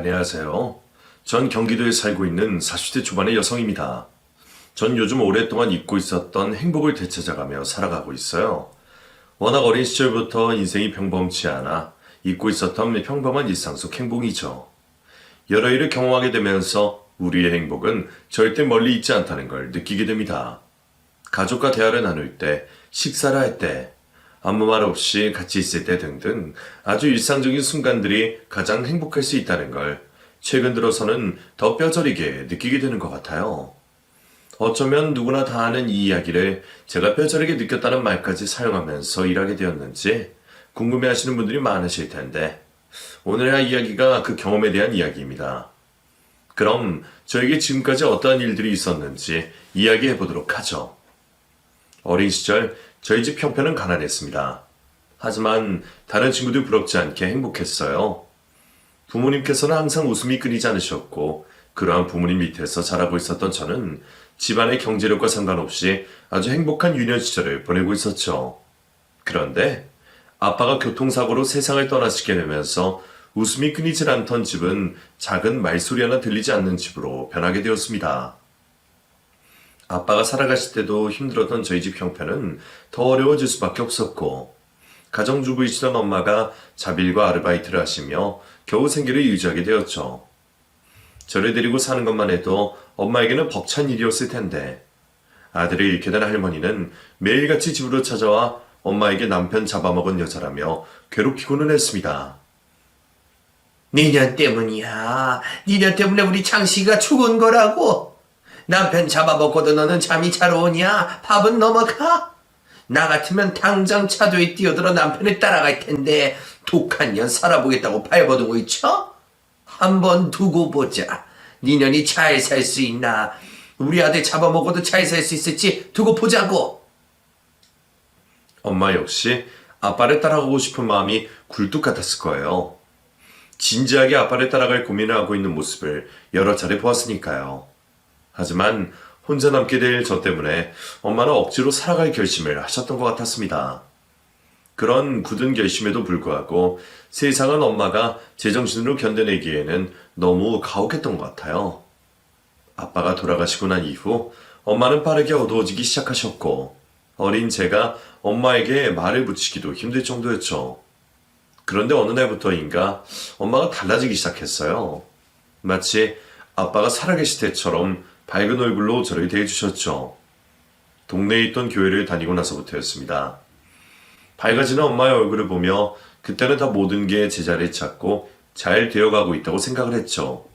안녕하세요. 전 경기도에 살고 있는 40대 초반의 여성입니다. 전 요즘 오랫동안 잊고 있었던 행복을 되찾아가며 살아가고 있어요. 워낙 어린 시절부터 인생이 평범치 않아 잊고 있었던 평범한 일상 속 행복이죠. 여러 일을 경험하게 되면서 우리의 행복은 절대 멀리 있지 않다는 걸 느끼게 됩니다. 가족과 대화를 나눌 때, 식사를 할 때, 아무 말 없이 같이 있을 때 등등 아주 일상적인 순간들이 가장 행복할 수 있다는 걸 최근 들어서는 더 뼈저리게 느끼게 되는 것 같아요. 어쩌면 누구나 다 아는 이 이야기를 제가 뼈저리게 느꼈다는 말까지 사용하면서 일하게 되었는지 궁금해 하시는 분들이 많으실 텐데 오늘의 이야기가 그 경험에 대한 이야기입니다. 그럼 저에게 지금까지 어떠한 일들이 있었는지 이야기해 보도록 하죠. 어린 시절 저희 집 형편은 가난했습니다. 하지만 다른 친구들 부럽지 않게 행복했어요. 부모님께서는 항상 웃음이 끊이지 않으셨고 그러한 부모님 밑에서 자라고 있었던 저는 집안의 경제력과 상관없이 아주 행복한 유년 시절을 보내고 있었죠. 그런데 아빠가 교통사고로 세상을 떠나시게 되면서 웃음이 끊이질 않던 집은 작은 말소리 하나 들리지 않는 집으로 변하게 되었습니다. 아빠가 살아가실 때도 힘들었던 저희 집 형편은 더 어려워질 수밖에 없었고 가정주부이시던 엄마가 자빌과 아르바이트를 하시며 겨우 생계를 유지하게 되었죠. 저를 데리고 사는 것만 해도 엄마에게는 벅찬 일이었을 텐데 아들을 잃게 된 할머니는 매일같이 집으로 찾아와 엄마에게 남편 잡아먹은 여자라며 괴롭히고는 했습니다. 니년 때문이야. 니년 때문에 우리 장씨가 죽은 거라고. 남편 잡아먹고도 너는 잠이 잘 오냐? 밥은 넘어가? 나 같으면 당장 차도에 뛰어들어 남편을 따라갈 텐데 독한 년 살아보겠다고 발버둥을 쳐? 한번 두고 보자. 니년이 잘 살 수 있나? 우리 아들 잡아먹어도 잘 살 수 있을지 두고 보자고. 엄마 역시 아빠를 따라가고 싶은 마음이 굴뚝 같았을 거예요. 진지하게 아빠를 따라갈 고민을 하고 있는 모습을 여러 차례 보았으니까요. 하지만 혼자 남게 될 저 때문에 엄마는 억지로 살아갈 결심을 하셨던 것 같았습니다. 그런 굳은 결심에도 불구하고 세상은 엄마가 제정신으로 견뎌내기에는 너무 가혹했던 것 같아요. 아빠가 돌아가시고 난 이후 엄마는 빠르게 어두워지기 시작하셨고 어린 제가 엄마에게 말을 붙이기도 힘들 정도였죠. 그런데 어느 날부터인가 엄마가 달라지기 시작했어요. 마치 아빠가 살아계실 때처럼 밝은 얼굴로 저를 대해주셨죠. 동네에 있던 교회를 다니고 나서부터였습니다. 밝아지는 엄마의 얼굴을 보며 그때는 다 모든 게 제자리에 찾고 잘 되어가고 있다고 생각을 했죠.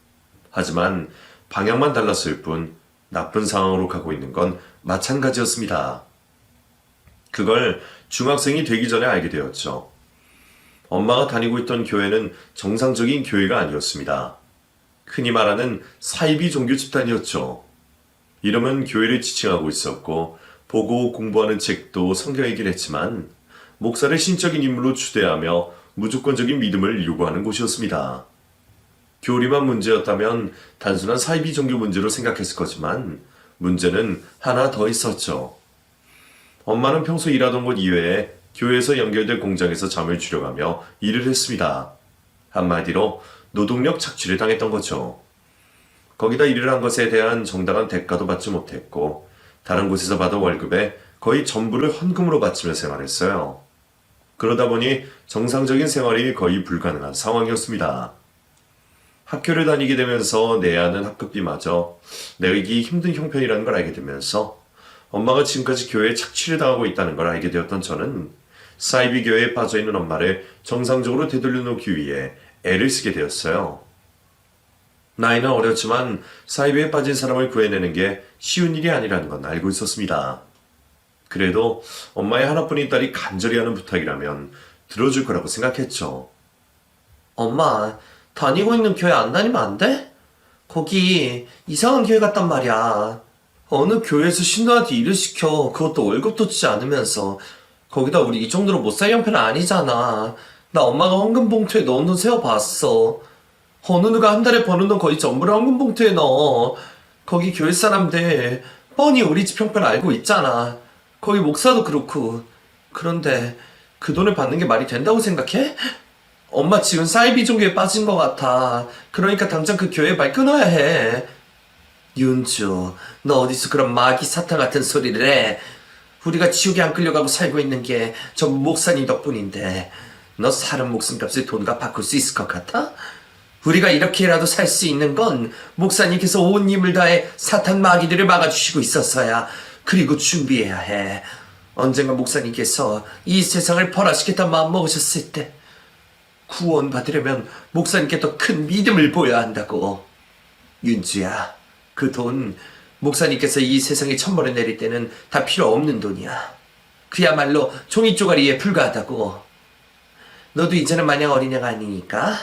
하지만 방향만 달랐을 뿐 나쁜 상황으로 가고 있는 건 마찬가지였습니다. 그걸 중학생이 되기 전에 알게 되었죠. 엄마가 다니고 있던 교회는 정상적인 교회가 아니었습니다. 흔히 말하는 사이비 종교 집단이었죠. 이름은 교회를 지칭하고 있었고 보고 공부하는 책도 성경이긴 했지만 목사를 신적인 인물로 추대하며 무조건적인 믿음을 요구하는 곳이었습니다. 교리만 문제였다면 단순한 사이비 종교 문제로 생각했을 거지만 문제는 하나 더 있었죠. 엄마는 평소 일하던 곳 이외에 교회에서 연결된 공장에서 잠을 줄여가며 일을 했습니다. 한마디로 노동력 착취를 당했던 거죠. 거기다 일을 한 것에 대한 정당한 대가도 받지 못했고 다른 곳에서 받은 월급의 거의 전부를 헌금으로 바치며 생활했어요. 그러다 보니 정상적인 생활이 거의 불가능한 상황이었습니다. 학교를 다니게 되면서 내야 하는 학급비마저 내기 힘든 형편이라는 걸 알게 되면서 엄마가 지금까지 교회에 착취를 당하고 있다는 걸 알게 되었던 저는 사이비 교회에 빠져있는 엄마를 정상적으로 되돌려 놓기 위해 애를 쓰게 되었어요. 나이는 어렸지만 사이비에 빠진 사람을 구해내는 게 쉬운 일이 아니라는 건 알고 있었습니다. 그래도 엄마의 하나뿐인 딸이 간절히 하는 부탁이라면 들어줄 거라고 생각했죠. 엄마, 다니고 있는 교회 안 다니면 안 돼? 거기 이상한 교회 같단 말이야. 어느 교회에서 신도한테 일을 시켜 그것도 월급도 주지 않으면서 거기다 우리 이 정도로 못 살 형편은 아니잖아. 나 엄마가 헌금 봉투에 넣은 돈 세어봤어. 어느 누가 한 달에 버는 돈 거의 전부를 헌금 봉투에 넣어. 거기 교회 사람들 뻔히 우리 집 형편 알고 있잖아. 거기 목사도 그렇고. 그런데 그 돈을 받는 게 말이 된다고 생각해? 엄마 지금 사이비 종교에 빠진 것 같아. 그러니까 당장 그 교회 말 끊어야 해. 윤주, 너 어디서 그런 마귀 사탄 같은 소리를 해? 우리가 지옥에 안 끌려가고 살고 있는 게 저 목사님 덕분인데 너 사람 목숨값을 돈과 바꿀 수 있을 것 같아? 우리가 이렇게라도 살 수 있는 건 목사님께서 온 힘을 다해 사탄 마귀들을 막아주시고 있었어야. 그리고 준비해야 해. 언젠가 목사님께서 이 세상을 벌하시겠다 마음 먹으셨을 때 구원 받으려면 목사님께 더 큰 믿음을 보여야 한다고. 윤주야, 그 돈 목사님께서 이 세상에 천벌을 내릴 때는 다 필요 없는 돈이야. 그야말로 종이 쪼가리에 불과하다고. 너도 이제는 마냥 어린애가 아니니까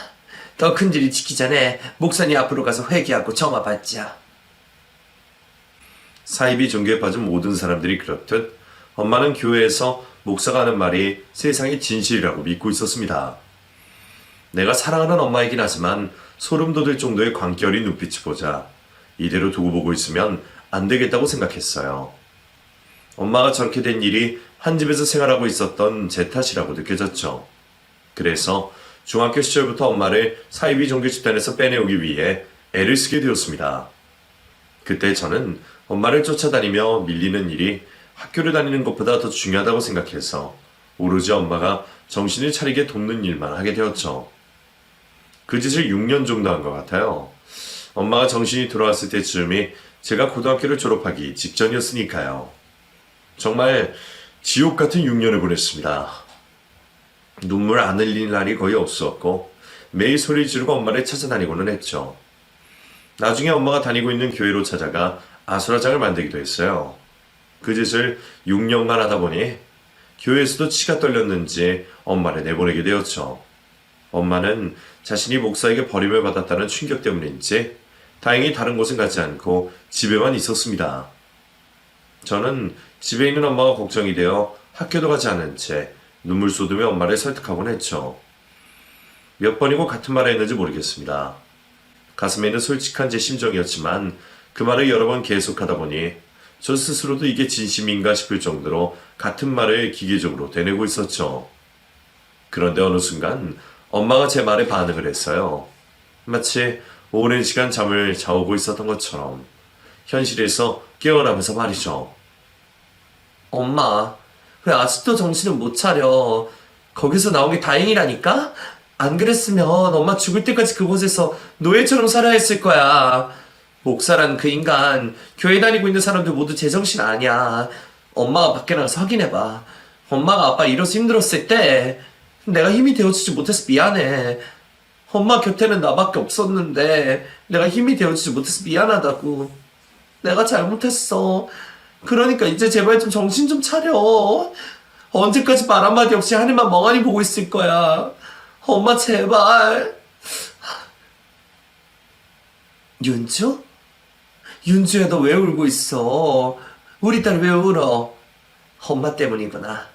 더 큰 일을 지키 전에 목사님 앞으로 가서 회개하고 정화 받자. 사이비 종교에 빠진 모든 사람들이 그렇듯 엄마는 교회에서 목사가 하는 말이 세상의 진실이라고 믿고 있었습니다. 내가 사랑하는 엄마이긴 하지만 소름 돋을 정도의 광기 어린 눈빛을 보자 이대로 두고 보고 있으면 안 되겠다고 생각했어요. 엄마가 저렇게 된 일이 한 집에서 생활하고 있었던 제 탓이라고 느껴졌죠. 그래서 중학교 시절부터 엄마를 사이비 종교 집단에서 빼내오기 위해 애를 쓰게 되었습니다. 그때 저는 엄마를 쫓아다니며 밀리는 일이 학교를 다니는 것보다 더 중요하다고 생각해서 오로지 엄마가 정신을 차리게 돕는 일만 하게 되었죠. 그 짓을 6년 정도 한 것 같아요. 엄마가 정신이 돌아왔을 때쯤이 제가 고등학교를 졸업하기 직전이었으니까요. 정말 지옥 같은 6년을 보냈습니다. 눈물 안 흘린 날이 거의 없었고 매일 소리 지르고 엄마를 찾아다니고는 했죠. 나중에 엄마가 다니고 있는 교회로 찾아가 아수라장을 만들기도 했어요. 그 짓을 6년간 하다 보니 교회에서도 치가 떨렸는지 엄마를 내보내게 되었죠. 엄마는 자신이 목사에게 버림을 받았다는 충격 때문인지 다행히 다른 곳은 가지 않고 집에만 있었습니다. 저는 집에 있는 엄마가 걱정이 되어 학교도 가지 않은 채 눈물 쏟으며 엄마를 설득하곤 했죠. 몇 번이고 같은 말을 했는지 모르겠습니다. 가슴에는 솔직한 제 심정이었지만 그 말을 여러 번 계속하다 보니 저 스스로도 이게 진심인가 싶을 정도로 같은 말을 기계적으로 되뇌고 있었죠. 그런데 어느 순간 엄마가 제 말에 반응을 했어요. 마치 오랜 시간 잠을 자오고 있었던 것처럼 현실에서 깨어나면서 말이죠. 엄마, 왜 아직도 정신을 못 차려? 거기서 나온 게 다행이라니까? 안 그랬으면 엄마 죽을 때까지 그곳에서 노예처럼 살아야 했을 거야. 목사란 그 인간, 교회 다니고 있는 사람들 모두 제정신 아니야. 엄마가 밖에 나가서 확인해봐. 엄마가 아빠 잃어서 힘들었을 때 내가 힘이 되어주지 못해서 미안해. 엄마 곁에는 나밖에 없었는데 내가 힘이 되어주지 못해서 미안하다고. 내가 잘못했어. 그러니까 이제 제발 좀 정신 좀 차려. 언제까지 말 한마디 없이 하늘만 멍하니 보고 있을 거야. 엄마 제발. 윤주? 윤주야, 너 왜 울고 있어? 우리 딸 왜 울어? 엄마 때문이구나.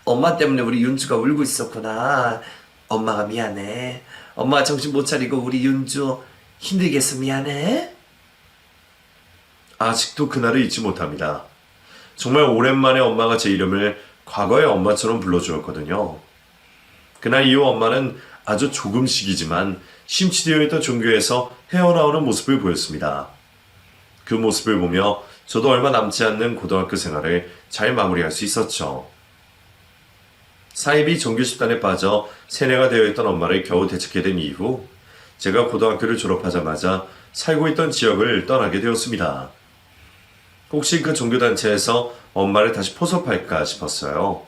엄마 때문에 우리 윤주가 울고 있었구나. 엄마가 미안해. 엄마가 정신 못 차리고 우리 윤주 힘들게 해서 미안해. 아직도 그날을 잊지 못합니다. 정말 오랜만에 엄마가 제 이름을 과거의 엄마처럼 불러주었거든요. 그날 이후 엄마는 아주 조금씩이지만 심취되어 있던 종교에서 헤어나오는 모습을 보였습니다. 그 모습을 보며 저도 얼마 남지 않는 고등학교 생활을 잘 마무리할 수 있었죠. 사이비 종교 집단에 빠져 세뇌가 되어 있던 엄마를 겨우 되찾게 된 이후 제가 고등학교를 졸업하자마자 살고 있던 지역을 떠나게 되었습니다. 혹시 그 종교단체에서 엄마를 다시 포섭할까 싶었어요.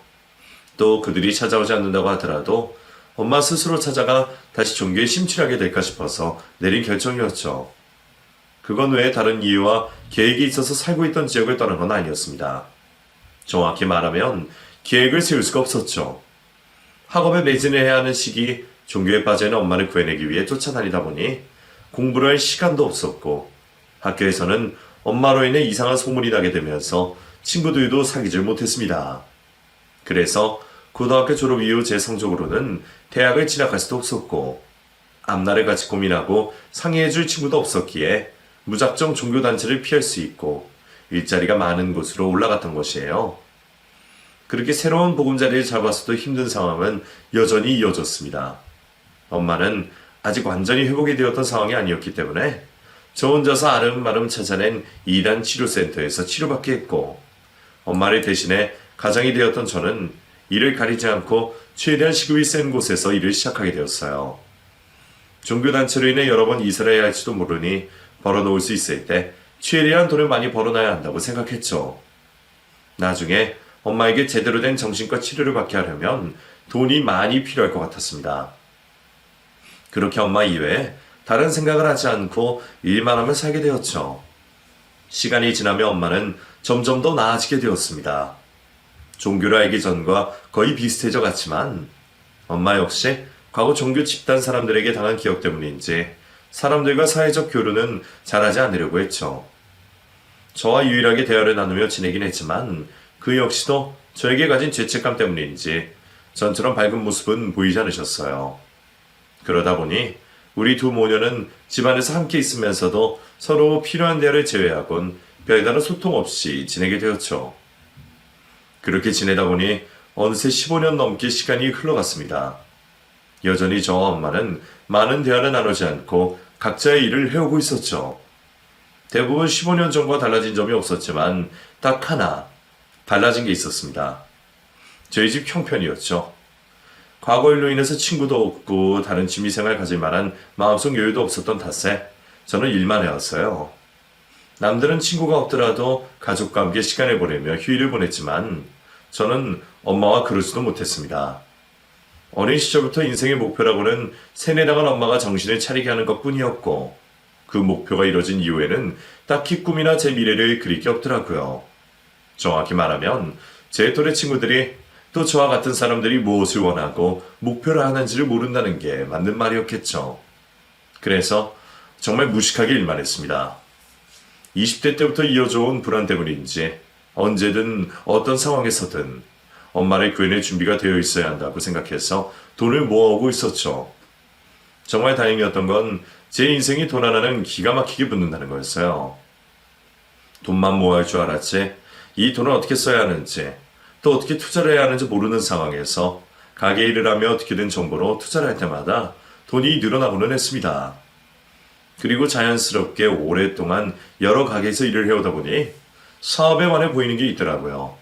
또 그들이 찾아오지 않는다고 하더라도 엄마 스스로 찾아가 다시 종교에 심취하게 될까 싶어서 내린 결정이었죠. 그건 외에 다른 이유와 계획이 있어서 살고 있던 지역을 떠난 건 아니었습니다. 정확히 말하면 계획을 세울 수가 없었죠. 학업에 매진을 해야 하는 시기 종교에 빠져있는 엄마를 구해내기 위해 쫓아다니다 보니 공부를 할 시간도 없었고 학교에서는 엄마로 인해 이상한 소문이 나게 되면서 친구들도 사귀질 못했습니다. 그래서 고등학교 졸업 이후 제 성적으로는 대학을 진학할 수도 없었고 앞날을 같이 고민하고 상의해줄 친구도 없었기에 무작정 종교단체를 피할 수 있고 일자리가 많은 곳으로 올라갔던 것이에요. 그렇게 새로운 보금자리를 잡았어도 힘든 상황은 여전히 이어졌습니다. 엄마는 아직 완전히 회복이 되었던 상황이 아니었기 때문에 저 혼자서 아름아름 찾아낸 2단 치료센터에서 치료받게 했고, 엄마를 대신해 가장이 되었던 저는 이를 가리지 않고 최대한 시급이 센 곳에서 일을 시작하게 되었어요. 종교단체로 인해 여러 번 이사를 해야 할지도 모르니 벌어놓을 수 있을 때 최대한 돈을 많이 벌어놔야 한다고 생각했죠. 나중에 엄마에게 제대로 된 정신과 치료를 받게 하려면 돈이 많이 필요할 것 같았습니다. 그렇게 엄마 이외에 다른 생각을 하지 않고 일만 하며 살게 되었죠. 시간이 지나며 엄마는 점점 더 나아지게 되었습니다. 종교를 알기 전과 거의 비슷해져 갔지만 엄마 역시 과거 종교 집단 사람들에게 당한 기억 때문인지 사람들과 사회적 교류는 잘하지 않으려고 했죠. 저와 유일하게 대화를 나누며 지내긴 했지만 그 역시도 저에게 가진 죄책감 때문인지 전처럼 밝은 모습은 보이지 않으셨어요. 그러다 보니 우리 두 모녀는 집안에서 함께 있으면서도 서로 필요한 대화를 제외하곤 별다른 소통 없이 지내게 되었죠. 그렇게 지내다 보니 어느새 15년 넘게 시간이 흘러갔습니다. 여전히 저와 엄마는 많은 대화를 나누지 않고 각자의 일을 해오고 있었죠. 대부분 15년 전과 달라진 점이 없었지만 딱 하나 달라진 게 있었습니다. 저희 집 형편이었죠. 과거 일로 인해서 친구도 없고 다른 취미생활 가질 만한 마음속 여유도 없었던 탓에 저는 일만 해왔어요. 남들은 친구가 없더라도 가족과 함께 시간을 보내며 휴일을 보냈지만 저는 엄마와 그러지도 못했습니다. 어린 시절부터 인생의 목표라고는 세뇌 당한 엄마가 정신을 차리게 하는 것뿐이었고 그 목표가 이뤄진 이후에는 딱히 꿈이나 제 미래를 그릴 게 없더라고요. 정확히 말하면 제 또래 친구들이 또 저와 같은 사람들이 무엇을 원하고 목표를 하는지를 모른다는 게 맞는 말이었겠죠. 그래서 정말 무식하게 일만 했습니다. 20대 때부터 이어져 온 불안 때문인지 언제든 어떤 상황에서든 엄마를 구해낼 준비가 되어 있어야 한다고 생각해서 돈을 모아오고 있었죠. 정말 다행이었던 건 제 인생이 돈 하나는 기가 막히게 붙는다는 거였어요. 돈만 모아할 줄 알았지 이 돈을 어떻게 써야 하는지 또 어떻게 투자를 해야 하는지 모르는 상황에서 가게 일을 하며 어떻게든 정보로 투자를 할 때마다 돈이 늘어나고는 했습니다. 그리고 자연스럽게 오랫동안 여러 가게에서 일을 해오다 보니 사업에 관해 보이는 게 있더라고요.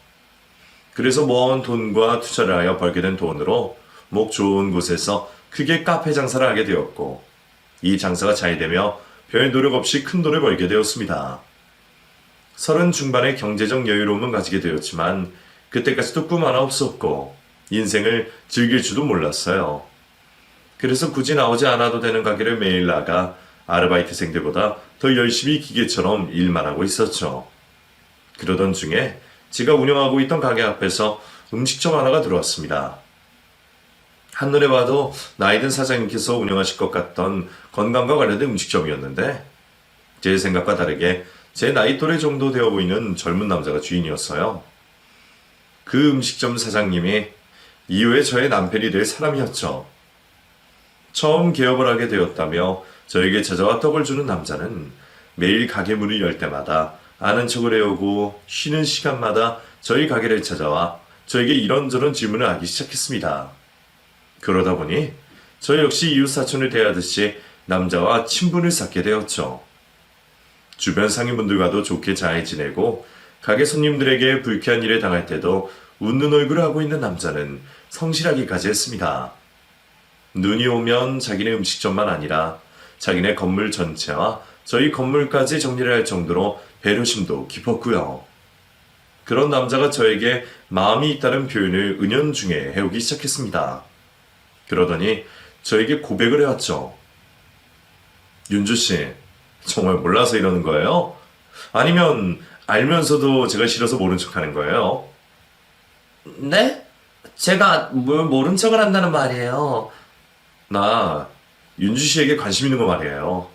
그래서 모아온 돈과 투자를 하여 벌게 된 돈으로 목 좋은 곳에서 크게 카페 장사를 하게 되었고 이 장사가 잘 되며 별 노력 없이 큰 돈을 벌게 되었습니다. 30 중반의 경제적 여유로움은 가지게 되었지만 그때까지도 꿈 하나 없었고 인생을 즐길 줄도 몰랐어요. 그래서 굳이 나오지 않아도 되는 가게를 매일 나가 아르바이트생들보다 더 열심히 기계처럼 일만 하고 있었죠. 그러던 중에 제가 운영하고 있던 가게 앞에서 음식점 하나가 들어왔습니다. 한눈에 봐도 나이든 사장님께서 운영하실 것 같던 건강과 관련된 음식점이었는데 제 생각과 다르게 제 나이 또래 정도 되어 보이는 젊은 남자가 주인이었어요. 그 음식점 사장님이 이후에 저의 남편이 될 사람이었죠. 처음 개업을 하게 되었다며 저에게 찾아와 떡을 주는 남자는 매일 가게 문을 열 때마다 아는 척을 해오고 쉬는 시간마다 저희 가게를 찾아와 저에게 이런저런 질문을 하기 시작했습니다. 그러다 보니 저 역시 이웃사촌을 대하듯이 남자와 친분을 쌓게 되었죠. 주변 상인분들과도 좋게 잘 지내고 가게 손님들에게 불쾌한 일에 당할 때도 웃는 얼굴을 하고 있는 남자는 성실하기까지 했습니다. 눈이 오면 자기네 음식점만 아니라 자기네 건물 전체와 저희 건물까지 정리를 할 정도로 배려심도 깊었고요. 그런 남자가 저에게 마음이 있다는 표현을 은연중에 해오기 시작했습니다. 그러더니 저에게 고백을 해왔죠. 윤주씨, 정말 몰라서 이러는 거예요? 아니면 알면서도 제가 싫어서 모른 척 하는 거예요? 네? 제가 뭘 모른 척을 한다는 말이에요. 나 윤주씨에게 관심 있는 거 말이에요.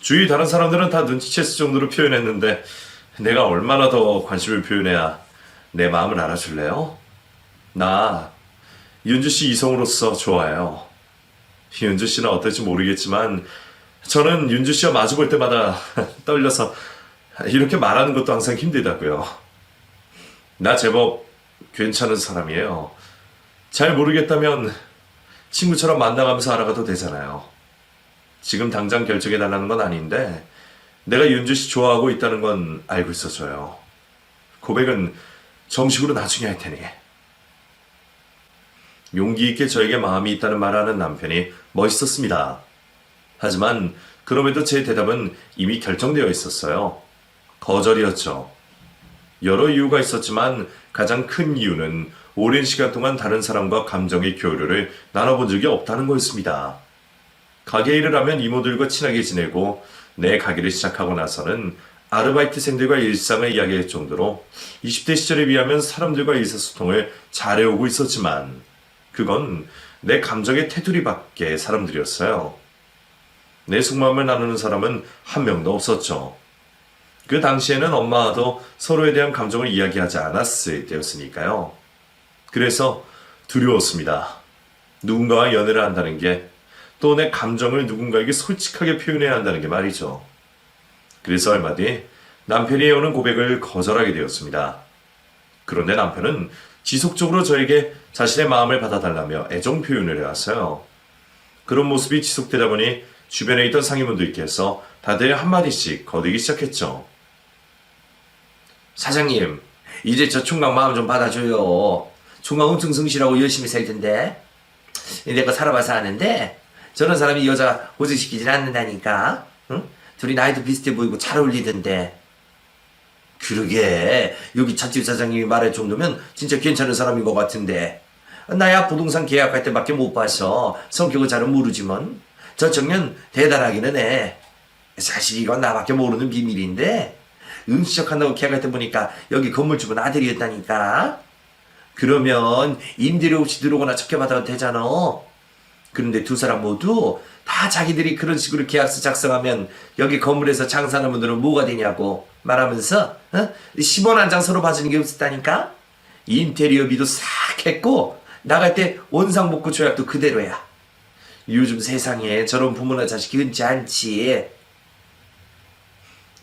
주위 다른 사람들은 다 눈치챘을 정도로 표현했는데 내가 얼마나 더 관심을 표현해야 내 마음을 알아줄래요? 나 윤주씨 이성으로서 좋아해요. 윤주씨는 어떨지 모르겠지만 저는 윤주씨와 마주볼 때마다 떨려서 이렇게 말하는 것도 항상 힘들다고요. 나 제법 괜찮은 사람이에요. 잘 모르겠다면 친구처럼 만나가면서 알아가도 되잖아요. 지금 당장 결정해달라는 건 아닌데 내가 윤주 씨 좋아하고 있다는 건 알고 있어줘요. 고백은 정식으로 나중에 할 테니. 용기 있게 저에게 마음이 있다는 말을 하는 남편이 멋있었습니다. 하지만 그럼에도 제 대답은 이미 결정되어 있었어요. 거절이었죠. 여러 이유가 있었지만 가장 큰 이유는 오랜 시간 동안 다른 사람과 감정의 교류를 나눠본 적이 없다는 거였습니다. 가게 일을 하면 이모들과 친하게 지내고 내 가게를 시작하고 나서는 아르바이트생들과 일상을 이야기할 정도로 20대 시절에 비하면 사람들과 의사소통을 잘해오고 있었지만 그건 내 감정의 테두리밖에 사람들이었어요. 내 속마음을 나누는 사람은 한 명도 없었죠. 그 당시에는 엄마와도 서로에 대한 감정을 이야기하지 않았을 때였으니까요. 그래서 두려웠습니다. 누군가와 연애를 한다는 게, 또 내 감정을 누군가에게 솔직하게 표현해야 한다는 게 말이죠. 그래서 얼마 뒤 남편이 해오는 고백을 거절하게 되었습니다. 그런데 남편은 지속적으로 저에게 자신의 마음을 받아달라며 애정 표현을 해왔어요. 그런 모습이 지속되다 보니 주변에 있던 상임분들께서 다들 한마디씩 거들기 시작했죠. 사장님, 이제 저 총각 마음 좀 받아줘요. 총각 엄청 성실하고 열심히 살 텐데. 내가 살아봐서 아는데 저런 사람이 여자 고집시키질 않는다니까. 응? 둘이 나이도 비슷해 보이고 잘 어울리던데. 그러게, 여기 찻집 사장님이 말할 정도면 진짜 괜찮은 사람인 것 같은데. 나야 부동산 계약할 때밖에 못 봐서 성격은 잘은 모르지만 저 청년 대단하기는 해. 사실 이건 나밖에 모르는 비밀인데 음식적한다고 계약할 때 보니까 여기 건물주분 아들이었다니까. 그러면 임대료 없이 들어오거나 척해받아도 되잖아. 그런데 두 사람 모두 다 자기들이 그런 식으로 계약서 작성하면 여기 건물에서 장사하는 분들은 뭐가 되냐고 말하면서 10원 한 장 서로 봐주는 게 없었다니까. 인테리어비도 싹 했고 나갈 때 원상복구 조약도 그대로야. 요즘 세상에 저런 부모나 자식이 흔치 않지.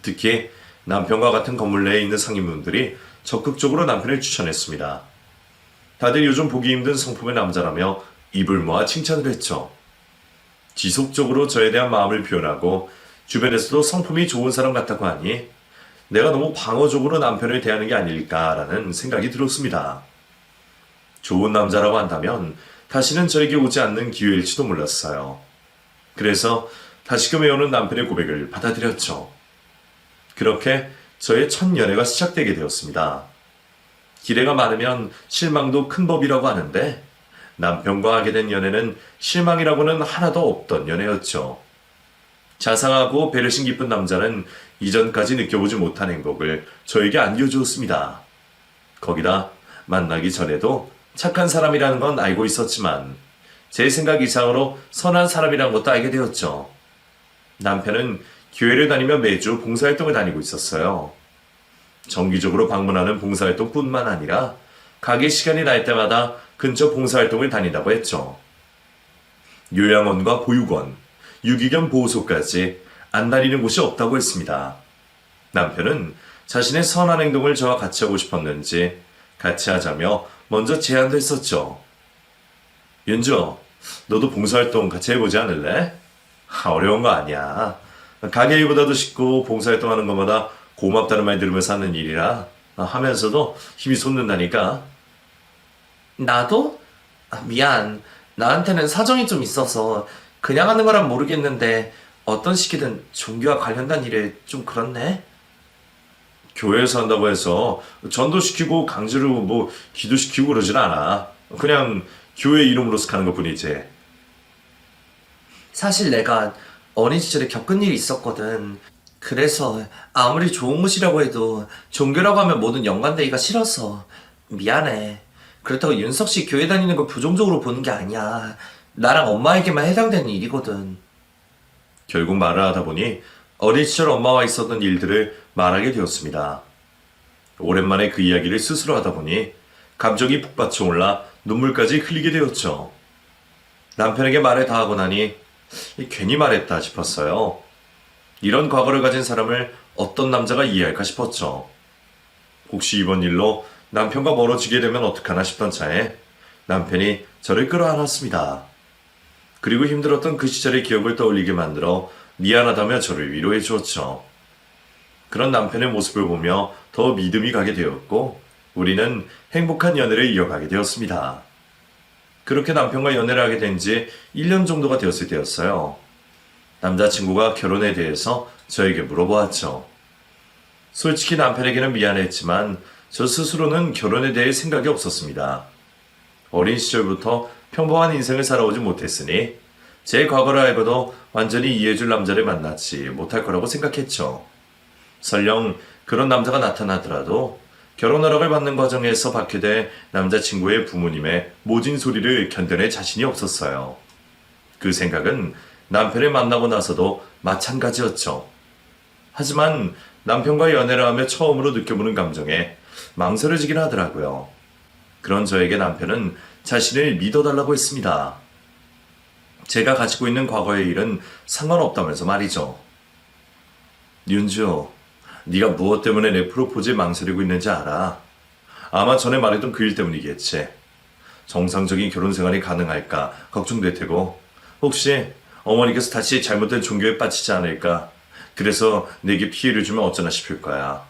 특히 남편과 같은 건물 내에 있는 상인분들이 적극적으로 남편을 추천했습니다. 다들 요즘 보기 힘든 성품의 남자라며 입을 모아 칭찬을 했죠. 지속적으로 저에 대한 마음을 표현하고 주변에서도 성품이 좋은 사람 같다고 하니 내가 너무 방어적으로 남편을 대하는 게 아닐까라는 생각이 들었습니다. 좋은 남자라고 한다면 다시는 저에게 오지 않는 기회일지도 몰랐어요. 그래서 다시금 해오는 남편의 고백을 받아들였죠. 그렇게 저의 첫 연애가 시작되게 되었습니다. 기대가 많으면 실망도 큰 법이라고 하는데 남편과 하게 된 연애는 실망이라고는 하나도 없던 연애였죠. 자상하고 배려심 깊은 남자는 이전까지 느껴보지 못한 행복을 저에게 안겨주었습니다. 거기다 만나기 전에도 착한 사람이라는 건 알고 있었지만 제 생각 이상으로 선한 사람이라는 것도 알게 되었죠. 남편은 교회를 다니며 매주 봉사활동을 다니고 있었어요. 정기적으로 방문하는 봉사활동뿐만 아니라 가게 시간이 날 때마다 근처 봉사활동을 다닌다고 했죠. 요양원과 보육원, 유기견 보호소까지 안 다니는 곳이 없다고 했습니다. 남편은 자신의 선한 행동을 저와 같이 하고 싶었는지 같이 하자며 먼저 제안도 했었죠. 윤주, 너도 봉사활동 같이 해보지 않을래? 어려운 거 아니야. 가게 일보다도 쉽고 봉사활동하는 것마다 고맙다는 말 들으면서 하는 일이라 하면서도 힘이 솟는다니까. 나도? 미안. 나한테는 사정이 좀 있어서 그냥 하는 거란 모르겠는데 어떤 시기든 종교와 관련된 일에 좀 그렇네. 교회에서 한다고 해서 전도시키고 강제로 기도시키고 그러진 않아. 그냥 교회 이름으로서 가는 것 뿐이지. 사실 내가 어린 시절에 겪은 일이 있었거든. 그래서 아무리 좋은 곳이라고 해도 종교라고 하면 모든 연관되기가 싫어서 미안해. 그렇다고 윤석 씨 교회 다니는 걸 부정적으로 보는 게 아니야. 나랑 엄마에게만 해당되는 일이거든. 결국 말을 하다 보니 어린 시절 엄마와 있었던 일들을 말하게 되었습니다. 오랜만에 그 이야기를 스스로 하다 보니 감정이 북받쳐 올라 눈물까지 흘리게 되었죠. 남편에게 말을 다 하고 나니 괜히 말했다 싶었어요. 이런 과거를 가진 사람을 어떤 남자가 이해할까 싶었죠. 혹시 이번 일로 남편과 멀어지게 되면 어떡하나 싶던 차에 남편이 저를 끌어안았습니다. 그리고 힘들었던 그 시절의 기억을 떠올리게 만들어 미안하다며 저를 위로해 주었죠. 그런 남편의 모습을 보며 더 믿음이 가게 되었고 우리는 행복한 연애를 이어가게 되었습니다. 그렇게 남편과 연애를 하게 된 지 1년 정도가 되었을 때였어요. 남자친구가 결혼에 대해서 저에게 물어보았죠. 솔직히 남편에게는 미안했지만 저 스스로는 결혼에 대해 생각이 없었습니다. 어린 시절부터 평범한 인생을 살아오지 못했으니 제 과거를 알고도 완전히 이해해줄 남자를 만나지 못할 거라고 생각했죠. 설령 그런 남자가 나타나더라도 결혼 허락을 받는 과정에서 받게 될 남자친구의 부모님의 모진 소리를 견뎌낼 자신이 없었어요. 그 생각은 남편을 만나고 나서도 마찬가지였죠. 하지만 남편과 연애를 하며 처음으로 느껴보는 감정에 망설여지긴 하더라고요. 그런 저에게 남편은 자신을 믿어달라고 했습니다. 제가 가지고 있는 과거의 일은 상관없다면서 말이죠. 윤주, 네가 무엇 때문에 내 프로포즈에 망설이고 있는지 알아? 아마 전에 말했던 그 일 때문이겠지. 정상적인 결혼 생활이 가능할까 걱정될 테고 혹시 어머니께서 다시 잘못된 종교에 빠지지 않을까 그래서 내게 피해를 주면 어쩌나 싶을 거야.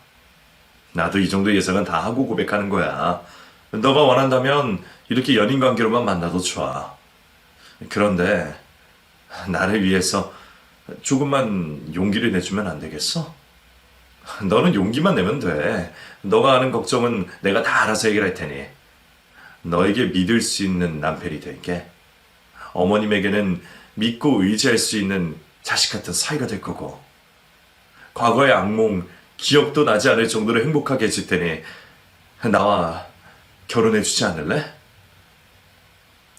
나도 이 정도 예상은 다 하고 고백하는 거야. 너가 원한다면 이렇게 연인 관계로만 만나도 좋아. 그런데 나를 위해서 조금만 용기를 내주면 안 되겠어? 너는 용기만 내면 돼. 너가 하는 걱정은 내가 다 알아서 해결할 테니. 너에게 믿을 수 있는 남편이 될게. 어머님에게는 믿고 의지할 수 있는 자식 같은 사이가 될 거고. 과거의 악몽, 기억도 나지 않을 정도로 행복하게 해줄 테니 나와 결혼해주지 않을래?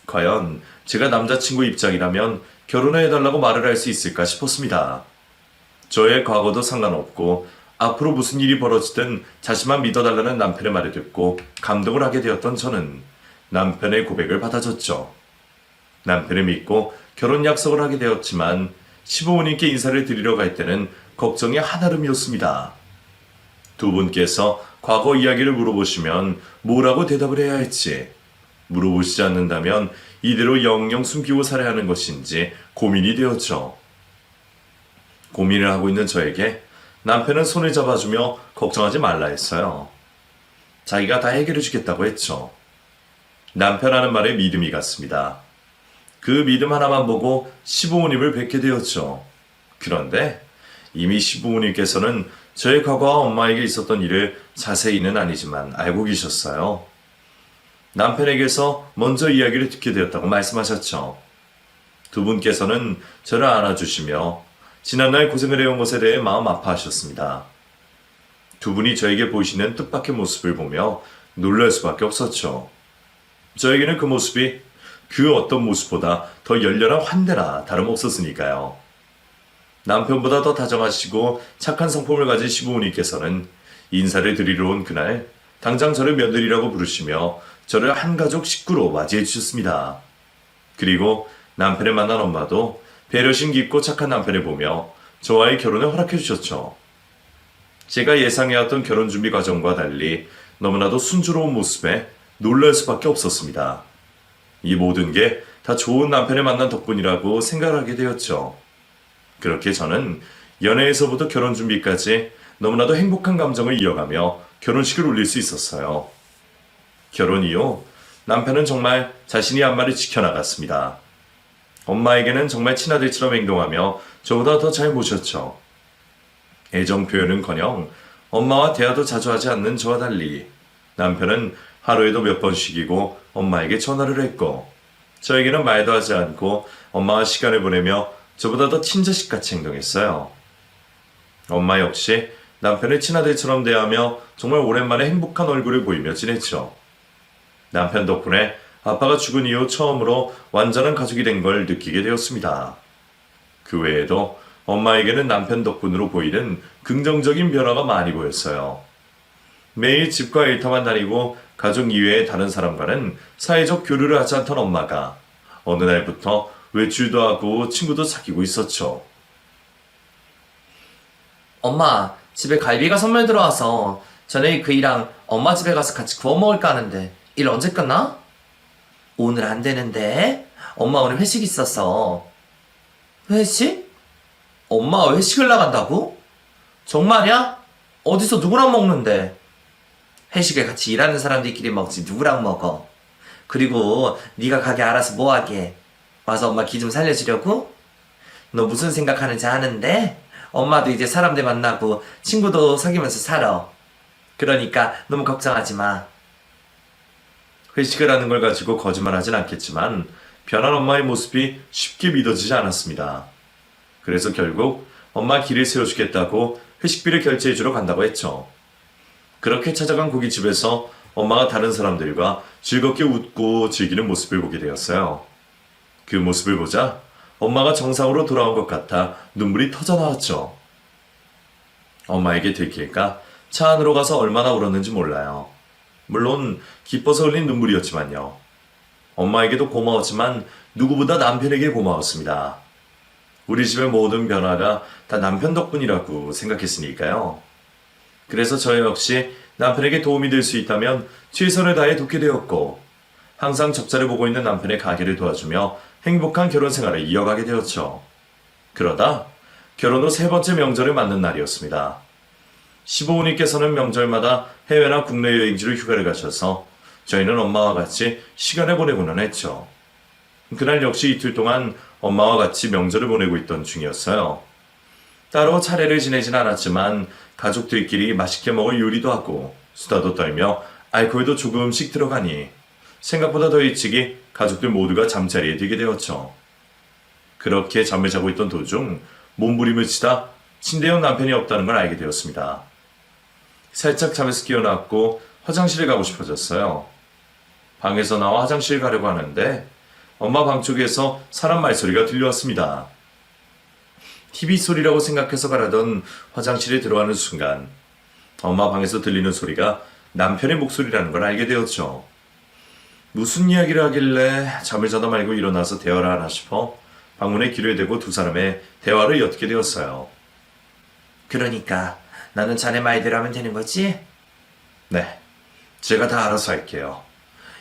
과연 제가 남자친구 입장이라면 결혼해달라고 말을 할 수 있을까 싶었습니다. 저의 과거도 상관없고 앞으로 무슨 일이 벌어지든 자신만 믿어달라는 남편의 말을 듣고 감동을 하게 되었던 저는 남편의 고백을 받아줬죠. 남편을 믿고 결혼 약속을 하게 되었지만 시부모님께 인사를 드리러 갈 때는 걱정이 한아름이었습니다. 두 분께서 과거 이야기를 물어보시면 뭐라고 대답을 해야 할지, 물어보시지 않는다면 이대로 영영 숨기고 살아야 하는 것인지 고민이 되었죠. 고민을 하고 있는 저에게 남편은 손을 잡아주며 걱정하지 말라 했어요. 자기가 다 해결해 주겠다고 했죠. 남편 하는 말에 믿음이 갔습니다. 그 믿음 하나만 보고 시부모님을 뵙게 되었죠. 그런데 이미 시부모님께서는 저의 과거와 엄마에게 있었던 일을 자세히는 아니지만 알고 계셨어요. 남편에게서 먼저 이야기를 듣게 되었다고 말씀하셨죠. 두 분께서는 저를 안아주시며 지난날 고생을 해온 것에 대해 마음 아파하셨습니다. 두 분이 저에게 보이시는 뜻밖의 모습을 보며 놀랄 수밖에 없었죠. 저에게는 그 모습이 그 어떤 모습보다 더 열렬한 환대나 다름없었으니까요. 남편보다 더 다정하시고 착한 성품을 가진 시부모님께서는 인사를 드리러 온 그날 당장 저를 며느리라고 부르시며 저를 한가족 식구로 맞이해 주셨습니다. 그리고 남편을 만난 엄마도 배려심 깊고 착한 남편을 보며 저와의 결혼을 허락해 주셨죠. 제가 예상해왔던 결혼 준비 과정과 달리 너무나도 순조로운 모습에 놀랄 수밖에 없었습니다. 이 모든 게 다 좋은 남편을 만난 덕분이라고 생각하게 되었죠. 그렇게 저는 연애에서부터 결혼 준비까지 너무나도 행복한 감정을 이어가며 결혼식을 올릴 수 있었어요. 결혼 이후 남편은 정말 자신이 한 말을 지켜나갔습니다. 엄마에게는 정말 친아들처럼 행동하며 저보다 더 잘 모셨죠. 애정 표현은커녕 엄마와 대화도 자주 하지 않는 저와 달리 남편은 하루에도 몇 번씩이고 엄마에게 전화를 했고 저에게는 말도 하지 않고 엄마와 시간을 보내며 저보다 더 친자식같이 행동했어요. 엄마 역시 남편을 친아들처럼 대하며 정말 오랜만에 행복한 얼굴을 보이며 지냈죠. 남편 덕분에 아빠가 죽은 이후 처음으로 완전한 가족이 된 걸 느끼게 되었습니다. 그 외에도 엄마에게는 남편 덕분으로 보이는 긍정적인 변화가 많이 보였어요. 매일 집과 일터만 다니고 가족 이외의 다른 사람과는 사회적 교류를 하지 않던 엄마가 어느 날부터 외출도 하고 친구도 사귀고 있었죠. 엄마, 집에 갈비가 선물 들어와서 저녁에 그이랑 엄마 집에 가서 같이 구워 먹을까 하는데 일 언제 끝나? 오늘 안 되는데? 엄마 오늘 회식 있었어. 회식? 엄마가 회식을 나간다고? 정말이야? 어디서 누구랑 먹는데? 회식을 같이 일하는 사람들끼리 먹지 누구랑 먹어? 그리고 네가 가게 알아서 뭐하게? 와서 엄마 기 좀 살려주려고? 너 무슨 생각하는지 아는데? 엄마도 이제 사람들 만나고 친구도 사귀면서 살아. 그러니까 너무 걱정하지 마. 회식을 하는 걸 가지고 거짓말하진 않겠지만 변한 엄마의 모습이 쉽게 믿어지지 않았습니다. 그래서 결국 엄마 길을 세워주겠다고 회식비를 결제해주러 간다고 했죠. 그렇게 찾아간 고깃집에서 엄마가 다른 사람들과 즐겁게 웃고 즐기는 모습을 보게 되었어요. 그 모습을 보자 엄마가 정상으로 돌아온 것 같아 눈물이 터져 나왔죠. 엄마에게 들킬까 차 안으로 가서 얼마나 울었는지 몰라요. 물론 기뻐서 흘린 눈물이었지만요. 엄마에게도 고마웠지만 누구보다 남편에게 고마웠습니다. 우리 집의 모든 변화가 다 남편 덕분이라고 생각했으니까요. 그래서 저 역시 남편에게 도움이 될 수 있다면 최선을 다해 돕게 되었고 항상 적자를 보고 있는 남편의 가게를 도와주며 행복한 결혼 생활을 이어가게 되었죠. 그러다 결혼 후 세 번째 명절을 맞는 날이었습니다. 시부모님께서는 명절마다 해외나 국내 여행지로 휴가를 가셔서 저희는 엄마와 같이 시간을 보내고는 했죠. 그날 역시 이틀 동안 엄마와 같이 명절을 보내고 있던 중이었어요. 따로 차례를 지내진 않았지만 가족들끼리 맛있게 먹을 요리도 하고 수다도 떨며 알코올도 조금씩 들어가니 생각보다 더 일찍이 가족들 모두가 잠자리에 들게 되었죠. 그렇게 잠을 자고 있던 도중 몸부림을 치다 침대에 남편이 없다는 걸 알게 되었습니다. 살짝 잠에서 깨어났고 화장실에 가고 싶어졌어요. 방에서 나와 화장실 가려고 하는데 엄마 방 쪽에서 사람 말소리가 들려왔습니다. TV 소리라고 생각해서 가려던 화장실에 들어가는 순간 엄마 방에서 들리는 소리가 남편의 목소리라는 걸 알게 되었죠. 무슨 이야기를 하길래 잠을 자다 말고 일어나서 대화를 하나 싶어 방문에 귀를 대고 두 사람의 대화를 엿게 되었어요. 그러니까 나는 자네 말대로 하면 되는 거지? 네, 제가 다 알아서 할게요.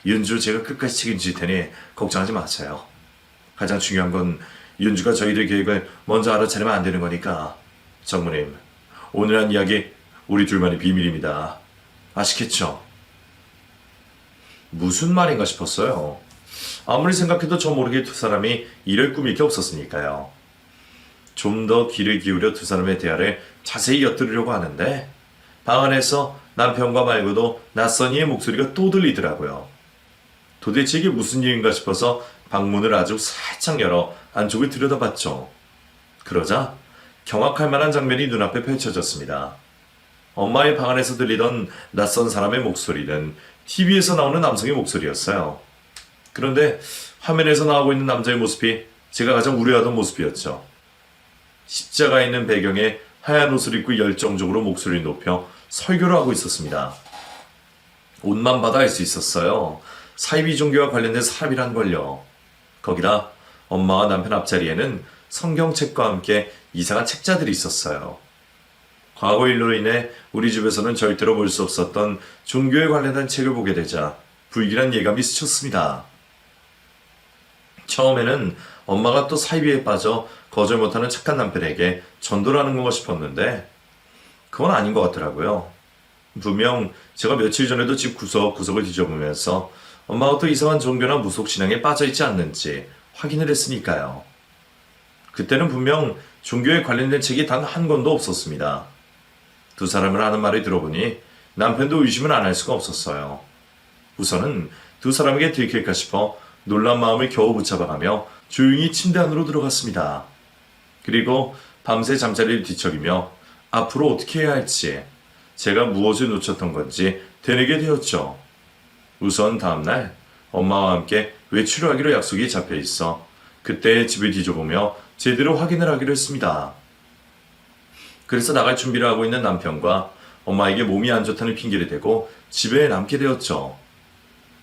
윤주 제가 끝까지 책임질 테니 걱정하지 마세요. 가장 중요한 건 윤주가 저희들 계획을 먼저 알아차리면 안 되는 거니까. 장모님, 오늘 한 이야기 우리 둘만의 비밀입니다. 아시겠죠? 무슨 말인가 싶었어요. 아무리 생각해도 저 모르게 두 사람이 이럴 꾸밀 게 없었으니까요. 좀 더 귀를 기울여 두 사람의 대화를 자세히 엿들으려고 하는데 방 안에서 남편과 말고도 낯선 이의 목소리가 또 들리더라고요. 도대체 이게 무슨 일인가 싶어서 방문을 아주 살짝 열어 안쪽을 들여다봤죠. 그러자 경악할 만한 장면이 눈앞에 펼쳐졌습니다. 엄마의 방 안에서 들리던 낯선 사람의 목소리는 TV에서 나오는 남성의 목소리였어요. 그런데 화면에서 나오고 있는 남자의 모습이 제가 가장 우려하던 모습이었죠. 십자가 있는 배경에 하얀 옷을 입고 열정적으로 목소리를 높여 설교를 하고 있었습니다. 옷만 봐도 알 수 있었어요. 사이비 종교와 관련된 사람이란 걸요. 거기다 엄마와 남편 앞자리에는 성경책과 함께 이상한 책자들이 있었어요. 과거 일로 인해 우리 집에서는 절대로 볼 수 없었던 종교에 관련된 책을 보게 되자 불길한 예감이 스쳤습니다. 처음에는 엄마가 또 사이비에 빠져 거절 못하는 착한 남편에게 전도를 하는 건가 싶었는데 그건 아닌 것 같더라고요. 분명 제가 며칠 전에도 집 구석구석을 뒤져보면서 엄마가 또 이상한 종교나 무속신앙에 빠져있지 않는지 확인을 했으니까요. 그때는 분명 종교에 관련된 책이 단 한 권도 없었습니다. 두 사람을 하는 말을 들어보니 남편도 의심을 안 할 수가 없었어요. 우선은 두 사람에게 들킬까 싶어 놀란 마음을 겨우 붙잡아가며 조용히 침대 안으로 들어갔습니다. 그리고 밤새 잠자리를 뒤척이며 앞으로 어떻게 해야 할지 제가 무엇을 놓쳤던 건지 되뇌게 되었죠. 우선 다음날 엄마와 함께 외출을 하기로 약속이 잡혀 있어 그때 집을 뒤져보며 제대로 확인을 하기로 했습니다. 그래서 나갈 준비를 하고 있는 남편과 엄마에게 몸이 안 좋다는 핑계를 대고 집에 남게 되었죠.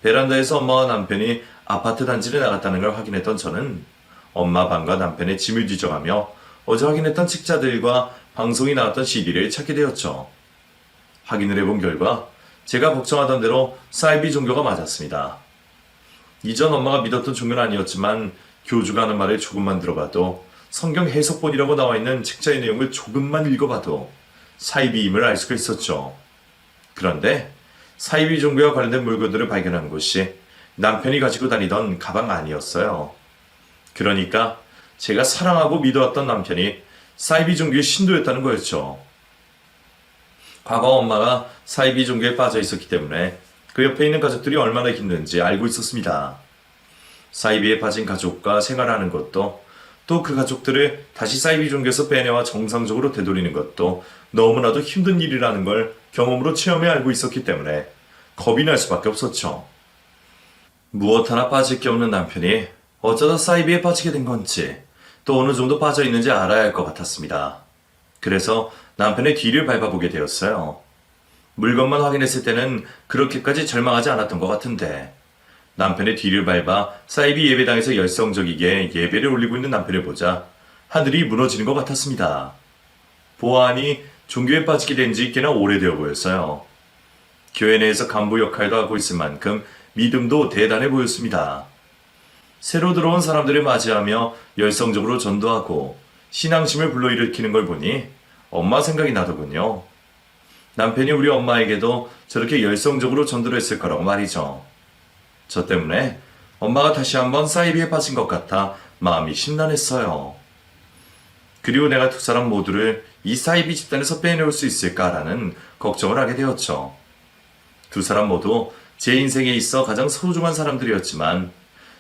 베란다에서 엄마와 남편이 아파트 단지를 나갔다는 걸 확인했던 저는 엄마 방과 남편의 짐을 뒤져가며 어제 확인했던 책자들과 방송이 나왔던 CD를 찾게 되었죠. 확인을 해본 결과 제가 걱정하던 대로 사이비 종교가 맞았습니다. 이전 엄마가 믿었던 종교는 아니었지만 교주가 하는 말에 조금만 들어봐도 성경 해석본이라고 나와 있는 책자의 내용을 조금만 읽어봐도 사이비임을 알 수가 있었죠. 그런데 사이비 종교와 관련된 물건들을 발견한 곳이 남편이 가지고 다니던 가방 안이었어요. 그러니까 제가 사랑하고 믿어왔던 남편이 사이비 종교의 신도였다는 거였죠. 과거 엄마가 사이비 종교에 빠져 있었기 때문에 그 옆에 있는 가족들이 얼마나 힘든지 알고 있었습니다. 사이비에 빠진 가족과 생활하는 것도, 또 그 가족들을 다시 사이비 종교에서 빼내와 정상적으로 되돌리는 것도 너무나도 힘든 일이라는 걸 경험으로 체험해 알고 있었기 때문에 겁이 날 수밖에 없었죠. 무엇 하나 빠질 게 없는 남편이 어쩌다 사이비에 빠지게 된 건지, 또 어느 정도 빠져 있는지 알아야 할 것 같았습니다. 그래서 남편의 뒤를 밟아보게 되었어요. 물건만 확인했을 때는 그렇게까지 절망하지 않았던 것 같은데, 남편의 뒤를 밟아 사이비 예배당에서 열성적이게 예배를 올리고 있는 남편을 보자 하늘이 무너지는 것 같았습니다. 보아하니 종교에 빠지게 된 지 꽤나 오래되어 보였어요. 교회 내에서 간부 역할도 하고 있을 만큼 믿음도 대단해 보였습니다. 새로 들어온 사람들을 맞이하며 열성적으로 전도하고 신앙심을 불러일으키는 걸 보니 엄마 생각이 나더군요. 남편이 우리 엄마에게도 저렇게 열성적으로 전도를 했을 거라고 말이죠. 저 때문에 엄마가 다시 한번 사이비에 빠진 것 같아 마음이 심란했어요. 그리고 내가 두 사람 모두를 이 사이비 집단에서 빼내올 수 있을까라는 걱정을 하게 되었죠. 두 사람 모두 제 인생에 있어 가장 소중한 사람들이었지만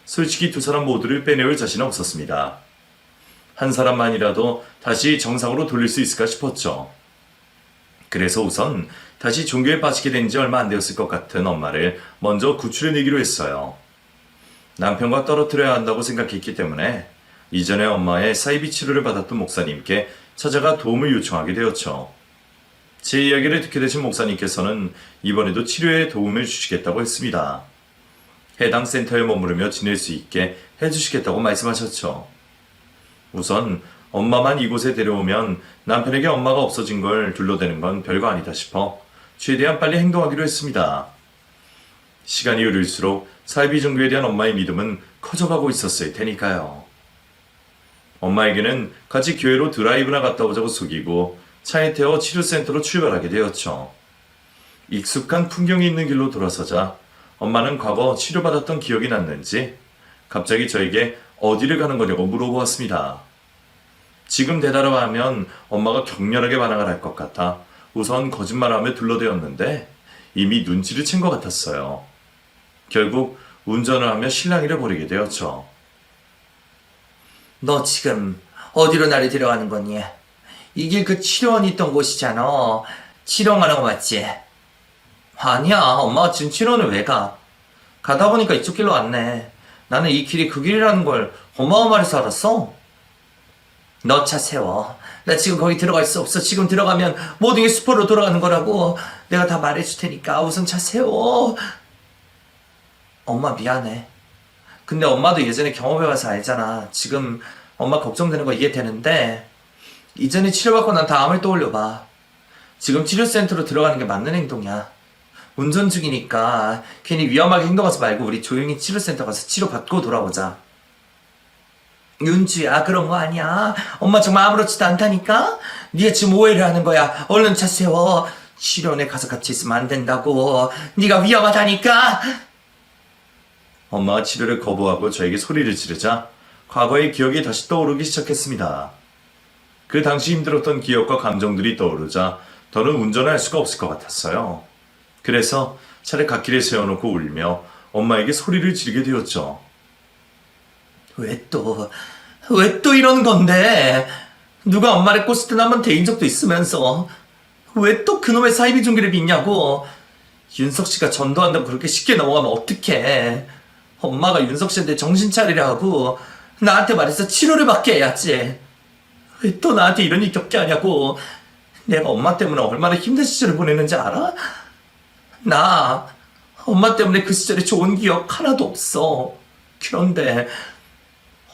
솔직히 두 사람 모두를 빼내올 자신은 없었습니다. 한 사람만이라도 다시 정상으로 돌릴 수 있을까 싶었죠. 그래서 우선 다시 종교에 빠지게 된 지 얼마 안 되었을 것 같은 엄마를 먼저 구출해내기로 했어요. 남편과 떨어뜨려야 한다고 생각했기 때문에 이전에 엄마의 사이비 치료를 받았던 목사님께 찾아가 도움을 요청하게 되었죠. 제 이야기를 듣게 되신 목사님께서는 이번에도 치료에 도움을 주시겠다고 했습니다. 해당 센터에 머무르며 지낼 수 있게 해주시겠다고 말씀하셨죠. 우선 엄마만 이곳에 데려오면 남편에게 엄마가 없어진 걸 둘러대는 건 별거 아니다 싶어 최대한 빨리 행동하기로 했습니다. 시간이 흐를수록 사이비 종교에 대한 엄마의 믿음은 커져가고 있었을 테니까요. 엄마에게는 같이 교회로 드라이브나 갔다 오자고 속이고 차에 태워 치료센터로 출발하게 되었죠. 익숙한 풍경이 있는 길로 돌아서자 엄마는 과거 치료받았던 기억이 났는지 갑자기 저에게 어디를 가는 거냐고 물어보았습니다. 지금 대답을 하면 엄마가 격렬하게 반항을 할 것 같아 우선 거짓말하며 둘러대었는데 이미 눈치를 챈 것 같았어요. 결국 운전을 하며 실랑이를 벌이게 되었죠. 너 지금 어디로 나를 데려가는 거니? 이 길 그 치료원이 있던 곳이잖아. 치료하는 거 맞지? 아니야, 엄마가 지금 치료원을 왜 가? 가다 보니까 이쪽 길로 왔네. 나는 이 길이 그 길이라는 걸 엄마가 말해서 알았어. 너 차 세워. 나 지금 거기 들어갈 수 없어. 지금 들어가면 모든 게 수포로 돌아가는 거라고. 내가 다 말해줄 테니까 우선 차 세워. 엄마 미안해. 근데 엄마도 예전에 경험해봐서 알잖아. 지금 엄마 걱정되는 거 이해되는데 이전에 치료받고 난 다음을 떠올려봐. 지금 치료센터로 들어가는 게 맞는 행동이야. 운전 중이니까 괜히 위험하게 행동하지 말고 우리 조용히 치료센터 가서 치료받고 돌아오자. 윤주야, 그런 거 아니야. 엄마 정말 아무렇지도 않다니까? 네가 지금 오해를 하는 거야. 얼른 차 세워. 치료원에 가서 같이 있으면 안 된다고. 네가 위험하다니까. 엄마가 치료를 거부하고 저에게 소리를 지르자 과거의 기억이 다시 떠오르기 시작했습니다. 그 당시 힘들었던 기억과 감정들이 떠오르자 더는 운전을 할 수가 없을 것 같았어요. 그래서 차를 갓길에 세워놓고 울며 엄마에게 소리를 지르게 되었죠. 왜 또 이런 건데? 누가 엄마를 꼬실 때 한번 대인 적도 있으면서 왜 또 그놈의 사이비 종교를 믿냐고. 윤석 씨가 전도한다고 그렇게 쉽게 넘어가면 어떡해. 엄마가 윤석 씨한테 정신 차리려 하고 나한테 말해서 치료를 받게 해야지. 왜 또 나한테 이런 일 겪게 하냐고. 내가 엄마 때문에 얼마나 힘든 시절을 보냈는지 알아? 나 엄마 때문에 그 시절에 좋은 기억 하나도 없어. 그런데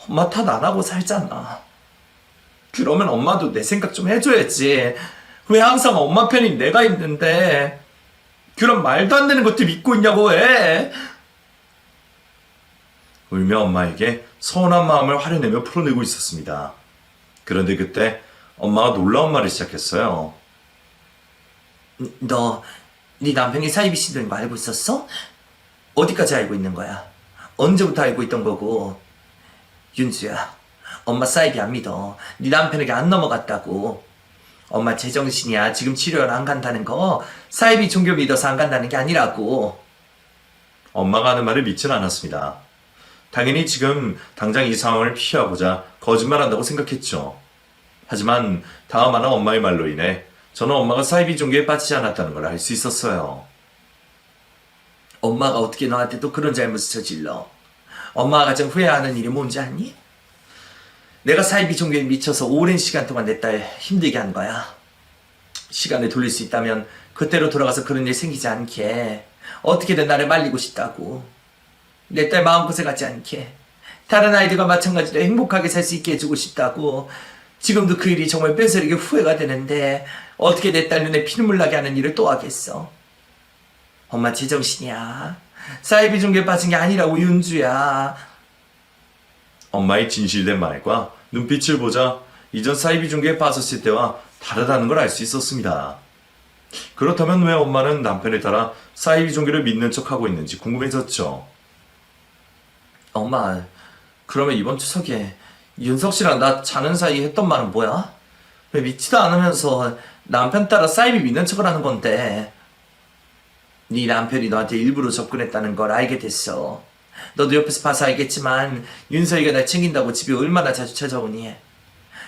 엄마 탓 안 하고 살잖아. 그러면 엄마도 내 생각 좀 해줘야지. 왜 항상 엄마 편인 내가 있는데 그런 말도 안 되는 것들 믿고 있냐고 왜? 울며 엄마에게 서운한 마음을 화려내며 풀어내고 있었습니다. 그런데 그때 엄마가 놀라운 말을 시작했어요. 너, 네 남편이 사이비 씨인 거 알고 있었어? 어디까지 알고 있는 거야? 언제부터 알고 있던 거고? 윤수야, 엄마 사이비 안 믿어. 네 남편에게 안 넘어갔다고. 엄마 제정신이야. 지금 치료를 안 간다는 거 사이비 종교 믿어서 안 간다는 게 아니라고. 엄마가 하는 말을 믿진 않았습니다. 당연히 지금 당장 이 상황을 피하고자 거짓말한다고 생각했죠. 하지만 다음 하나 엄마의 말로 인해 저는 엄마가 사이비 종교에 빠지지 않았다는 걸 알 수 있었어요. 엄마가 어떻게 너한테 또 그런 잘못을 저질러? 엄마가 가장 후회하는 일이 뭔지 아니? 내가 사이비 종교에 미쳐서 오랜 시간 동안 내 딸 힘들게 한 거야. 시간을 돌릴 수 있다면 그때로 돌아가서 그런 일 생기지 않게 어떻게든 나를 말리고 싶다고. 내 딸 마음고생하지 않게 다른 아이들과 마찬가지로 행복하게 살 수 있게 해주고 싶다고. 지금도 그 일이 정말 뼈저리게 후회가 되는데 어떻게 내 딸 눈에 피눈물 나게 하는 일을 또 하겠어. 엄마 제정신이야. 사이비 종교에 빠진 게 아니라고 윤주야. 엄마의 진실된 말과 눈빛을 보자 이전 사이비 종교에 빠졌을 때와 다르다는 걸 알 수 있었습니다. 그렇다면 왜 엄마는 남편에 따라 사이비 종교를 믿는 척하고 있는지 궁금해졌죠. 엄마, 그러면 이번 추석에 윤석 씨랑 나 자는 사이에 했던 말은 뭐야? 왜 믿지도 않으면서 남편 따라 사이비 믿는 척을 하는 건데? 네 남편이 너한테 일부러 접근했다는 걸 알게 됐어. 너도 옆에서 봐서 알겠지만 윤서이가 날 챙긴다고 집에 얼마나 자주 찾아오니.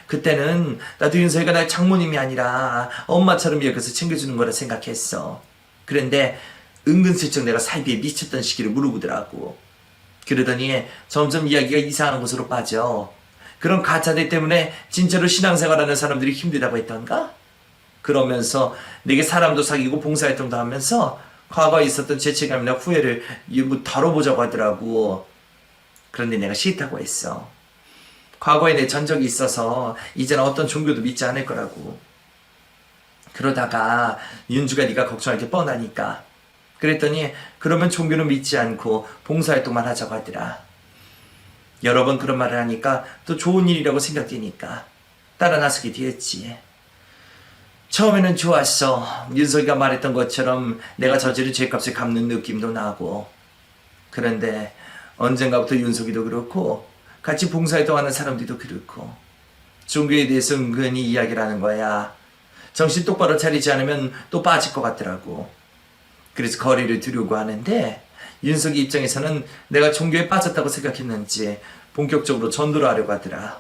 그때는 나도 윤서이가 날 장모님이 아니라 엄마처럼 여기서 챙겨주는 거라 생각했어. 그런데 은근슬쩍 내가 사이비에 미쳤던 시기를 물어보더라고. 그러더니 점점 이야기가 이상한 곳으로 빠져. 그런 가짜들 때문에 진짜로 신앙생활하는 사람들이 힘들다고 했던가? 그러면서 내게 사람도 사귀고 봉사활동도 하면서 과거에 있었던 죄책감이나 후회를 다뤄보자고 하더라고. 그런데 내가 싫다고 했어. 과거에 내 전적이 있어서 이제는 어떤 종교도 믿지 않을 거라고. 그러다가 윤주가 네가 걱정할 게 뻔하니까. 그랬더니 그러면 종교는 믿지 않고 봉사활동만 하자고 하더라. 여러 번 그런 말을 하니까 또 좋은 일이라고 생각되니까 따라 나서게 되었지. 처음에는 좋았어. 윤석이가 말했던 것처럼 내가 저지른 죄값을 갚는 느낌도 나고. 그런데 언젠가부터 윤석이도 그렇고 같이 봉사활동하는 사람들도 그렇고 종교에 대해서 은근히 이야기를 하는 거야. 정신 똑바로 차리지 않으면 또 빠질 것 같더라고. 그래서 거리를 두려고 하는데 윤석이 입장에서는 내가 종교에 빠졌다고 생각했는지 본격적으로 전도를 하려고 하더라.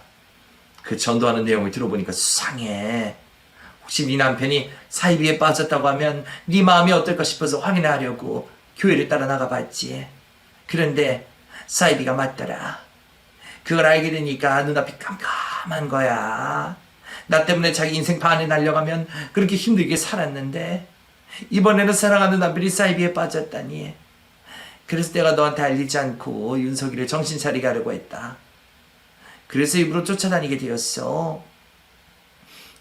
그 전도하는 내용을 들어보니까 수상해. 혹시 네 남편이 사이비에 빠졌다고 하면 네 마음이 어떨까 싶어서 확인하려고 교회를 따라 나가봤지. 그런데 사이비가 맞더라. 그걸 알게 되니까 눈앞이 깜깜한 거야. 나 때문에 자기 인생 반에 날려가면 그렇게 힘들게 살았는데 이번에는 사랑하는 남편이 사이비에 빠졌다니. 그래서 내가 너한테 알리지 않고 윤석이를 정신 차리게 하려고 했다. 그래서 일부러 쫓아다니게 되었어.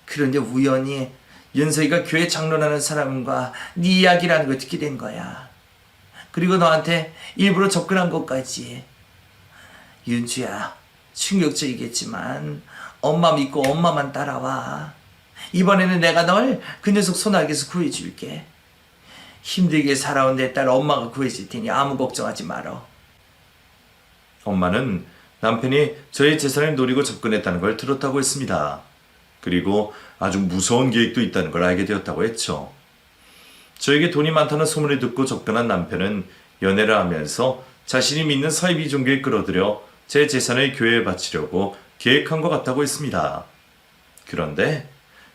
그런데 우연히 윤석이가 교회 장로라는 사람과 네 이야기라는 걸 듣게 된 거야. 그리고 너한테 일부러 접근한 것까지. 윤주야, 충격적이겠지만 엄마 믿고 엄마만 따라와. 이번에는 내가 널 그 녀석 소나기에서 구해줄게. 힘들게 살아온 내 딸 엄마가 구해줄 테니 아무 걱정하지 말어. 엄마는 남편이 저의 재산을 노리고 접근했다는 걸 들었다고 했습니다. 그리고 아주 무서운 계획도 있다는 걸 알게 되었다고 했죠. 저에게 돈이 많다는 소문을 듣고 접근한 남편은 연애를 하면서 자신이 믿는 사이비 종교에 끌어들여 제 재산을 교회에 바치려고 계획한 것 같다고 했습니다. 그런데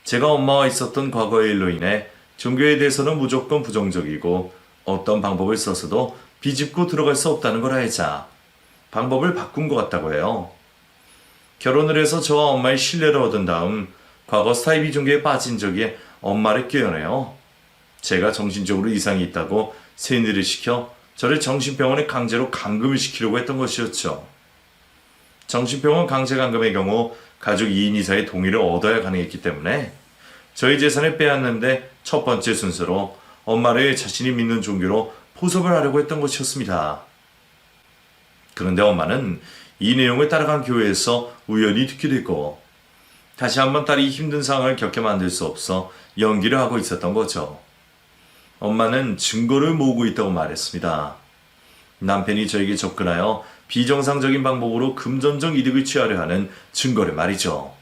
제가 엄마와 있었던 과거의 일로 인해 종교에 대해서는 무조건 부정적이고 어떤 방법을 써서도 비집고 들어갈 수 없다는 걸 알자 방법을 바꾼 것 같다고 해요. 결혼을 해서 저와 엄마의 신뢰를 얻은 다음 과거 사이비 종교에 빠진 적이 엄마를 깨어내요. 제가 정신적으로 이상이 있다고 세뇌를 시켜 저를 정신병원에 강제로 감금을 시키려고 했던 것이었죠. 정신병원 강제 감금의 경우 가족 2인 이상의 동의를 얻어야 가능했기 때문에 저희 재산을 빼앗는데 첫 번째 순서로 엄마를 자신이 믿는 종교로 포섭을 하려고 했던 것이었습니다. 그런데 엄마는 이 내용을 따라간 교회에서 우연히 듣게 됐고 다시 한번 딸이 힘든 상황을 겪게 만들 수 없어 연기를 하고 있었던 거죠. 엄마는 증거를 모으고 있다고 말했습니다. 남편이 저에게 접근하여 비정상적인 방법으로 금전적 이득을 취하려 하는 증거를 말이죠.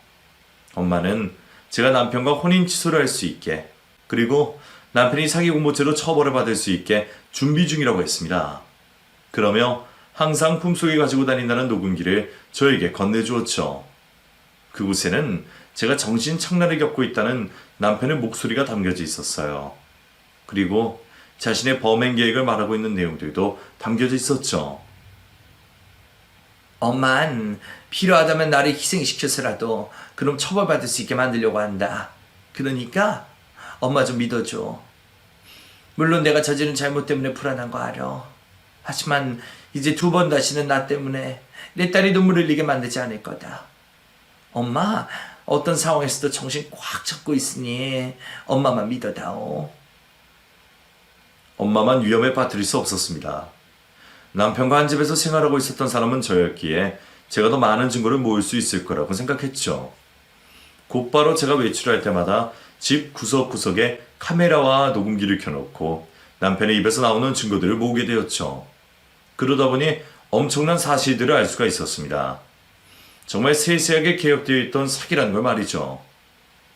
엄마는 제가 남편과 혼인 취소를 할 수 있게 그리고 남편이 사기 공모죄로 처벌을 받을 수 있게 준비 중이라고 했습니다. 그러며 항상 품속에 가지고 다닌다는 녹음기를 저에게 건네주었죠. 그곳에는 제가 정신착란을 겪고 있다는 남편의 목소리가 담겨져 있었어요. 그리고 자신의 범행 계획을 말하고 있는 내용들도 담겨져 있었죠. 엄만 필요하다면 나를 희생시켜서라도 그럼 처벌받을 수 있게 만들려고 한다. 그러니까 엄마 좀 믿어줘. 물론 내가 저지른 잘못 때문에 불안한 거 알아. 하지만 이제 2번 다시는 나 때문에 내 딸이 눈물 흘리게 만들지 않을 거다. 엄마 어떤 상황에서도 정신 꽉 잡고 있으니 엄마만 믿어다오. 엄마만 위험에 빠뜨릴 수 없었습니다. 남편과 한 집에서 생활하고 있었던 사람은 저였기에 제가 더 많은 증거를 모을 수 있을 거라고 생각했죠. 곧바로 제가 외출할 때마다 집 구석구석에 카메라와 녹음기를 켜놓고 남편의 입에서 나오는 증거들을 모으게 되었죠. 그러다 보니 엄청난 사실들을 알 수가 있었습니다. 정말 세세하게 개혁되어 있던 사기라는 걸 말이죠.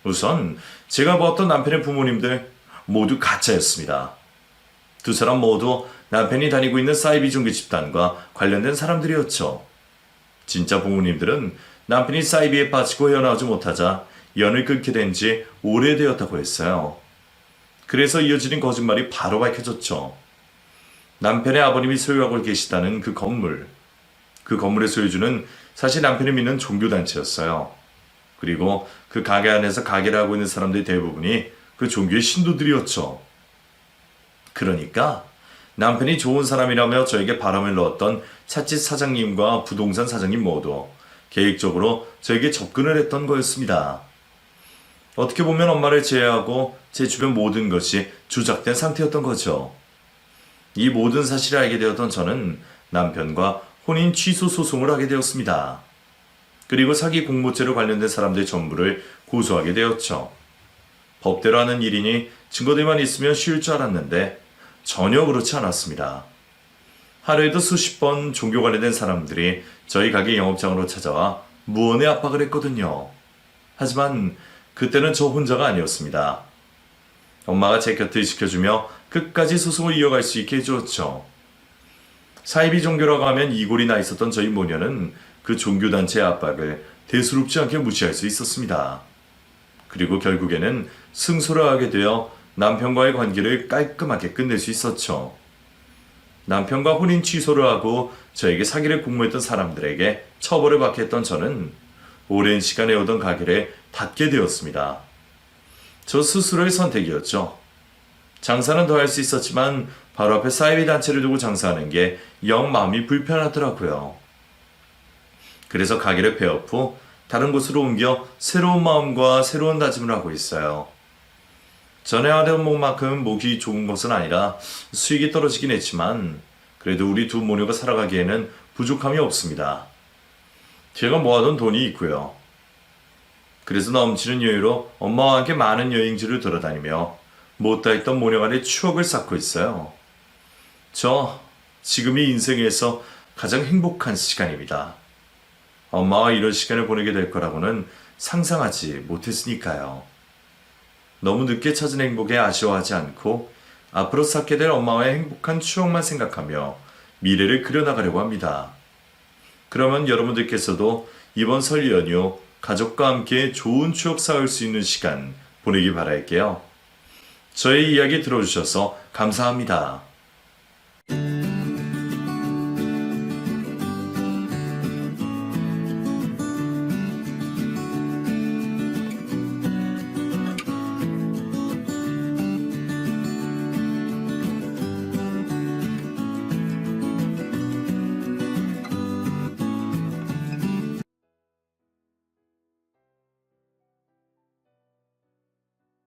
우선 제가 보았던 남편의 부모님들 모두 가짜였습니다. 두 사람 모두 남편이 다니고 있는 사이비 종교 집단과 관련된 사람들이었죠. 진짜 부모님들은 남편이 사이비에 빠지고 헤어나오지 못하자 연을 끊게 된 지 오래되었다고 했어요. 그래서 이어지는 거짓말이 바로 밝혀졌죠. 남편의 아버님이 소유하고 계시다는 그 건물. 그 건물의 소유주는 사실 남편이 믿는 종교단체였어요. 그리고 그 가게 안에서 가게를 하고 있는 사람들 대부분이 그 종교의 신도들이었죠. 그러니까 남편이 좋은 사람이라며 저에게 바람을 넣었던 찻집 사장님과 부동산 사장님 모두 계획적으로 저에게 접근을 했던 거였습니다. 어떻게 보면 엄마를 제외하고 제 주변 모든 것이 조작된 상태였던 거죠. 이 모든 사실을 알게 되었던 저는 남편과 혼인 취소 소송을 하게 되었습니다. 그리고 사기 공모죄로 관련된 사람들 전부를 고소하게 되었죠. 법대로 하는 일이니 증거들만 있으면 쉬울 줄 알았는데 전혀 그렇지 않았습니다. 하루에도 수십 번 종교 관련된 사람들이 저희 가게 영업장으로 찾아와 무언의 압박을 했거든요. 하지만 그때는 저 혼자가 아니었습니다. 엄마가 제 곁을 지켜주며 끝까지 소송을 이어갈 수 있게 해주었죠. 사이비 종교라고 하면 이골이 나 있었던 저희 모녀는 그 종교단체의 압박을 대수롭지 않게 무시할 수 있었습니다. 그리고 결국에는 승소를 하게 되어 남편과의 관계를 깔끔하게 끝낼 수 있었죠. 남편과 혼인 취소를 하고 저에게 사기를 공모했던 사람들에게 처벌을 받게 했던 저는 오랜 시간 해오던 가게를 닫게 되었습니다. 저 스스로의 선택이었죠. 장사는 더 할 수 있었지만 바로 앞에 사이비 단체를 두고 장사하는 게 영 마음이 불편하더라고요. 그래서 가게를 폐업 후 다른 곳으로 옮겨 새로운 마음과 새로운 다짐을 하고 있어요. 전에 하던 목만큼 목이 좋은 것은 아니라 수익이 떨어지긴 했지만 그래도 우리 두 모녀가 살아가기에는 부족함이 없습니다. 제가 모아둔 돈이 있고요. 그래서 넘치는 여유로 엄마와 함께 많은 여행지를 돌아다니며 못다 했던 모녀 간의 추억을 쌓고 있어요. 저 지금이 인생에서 가장 행복한 시간입니다. 엄마와 이런 시간을 보내게 될 거라고는 상상하지 못했으니까요. 너무 늦게 찾은 행복에 아쉬워하지 않고 앞으로 쌓게 될 엄마와의 행복한 추억만 생각하며 미래를 그려나가려고 합니다. 그러면 여러분들께서도 이번 설 연휴 가족과 함께 좋은 추억 쌓을 수 있는 시간 보내길 바랄게요. 저의 이야기 들어주셔서 감사합니다.